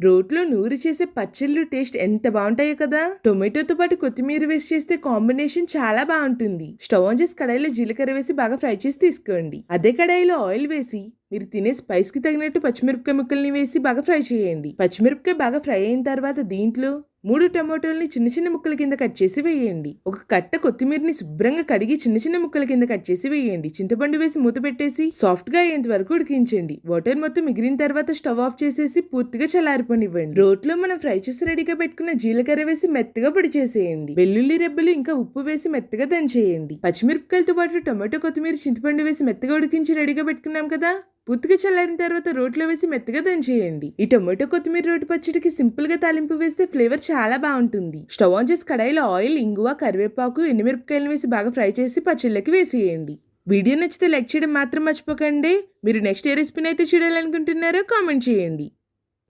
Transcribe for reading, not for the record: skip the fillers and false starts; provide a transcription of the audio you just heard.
రోట్లో నూరి చేసే పచ్చళ్ళు టేస్ట్ ఎంత బాగుంటాయో కదా. టొమాటోతో పాటు కొత్తిమీర వేసి చేస్తే కాంబినేషన్ చాలా బాగుంటుంది. స్టవ్ ఆన్ చేసి కడాయిలో జీలకర్ర వేసి బాగా ఫ్రై చేసి తీసుకోండి. అదే కడాయిలో ఆయిల్ వేసి మీరు తినే స్పైస్ కి తగినట్టు పచ్చిమిరపకాయ ముక్కల్ని వేసి బాగా ఫ్రై చేయండి. పచ్చిమిరపకాయ బాగా ఫ్రై అయిన తర్వాత దీంట్లో 3 టమాటోల్ని చిన్న చిన్న ముక్కల కింద కట్ చేసి వేయండి. ఒక కట్ట కొత్తిమీరని శుభ్రంగా కడిగి చిన్న చిన్న ముక్కల కింద కట్ చేసి వేయండి. చింతపండు వేసి మూత పెట్టేసి సాఫ్ట్ గా అయ్యేంత వరకు ఉడికించండి. వాటర్ మొత్తం మిగిలిన తర్వాత స్టవ్ ఆఫ్ చేసేసి పూర్తిగా చల్లారిపోనివ్వండి. రోట్లో మనం ఫ్రై చేసి రెడీగా పెట్టుకున్న జీలకర్ర వేసి మెత్తగా పొడి చేసేయండి. వెల్లుల్లి రెబ్బలు ఇంకా ఉప్పు వేసి మెత్తగా దంచేయండి. పచ్చిమిరపకాయలతో పాటు టమాటో కొత్తిమీర చింతపండు వేసి మెత్తగా ఉడికించి రెడీగా పెట్టుకున్నాం కదా. పూర్తిగా చల్లారిన తర్వాత రోట్లో వేసి మెత్తగా దంచేయండి. ఈ టొమాటో కొత్తిమీర రోటి పచ్చడికి సింపుల్ గా తాలింపు వేస్తే ఫ్లేవర్ చాలా బాగుంటుంది. స్టవ్ ఆన్ చేసి కడాయిలో ఆయిల్, ఇంగువ, కరివేపాకు, ఎండుమిరపకాయలను వేసి బాగా ఫ్రై చేసి పచ్చళ్ళకి వేసేయండి. వీడియో నచ్చితే లైక్ చేయడం మాత్రం మర్చిపోకండి. మీరు నెక్స్ట్ ఏ రెసిపీని అయితే చూడాలనుకుంటున్నారో కామెంట్ చేయండి.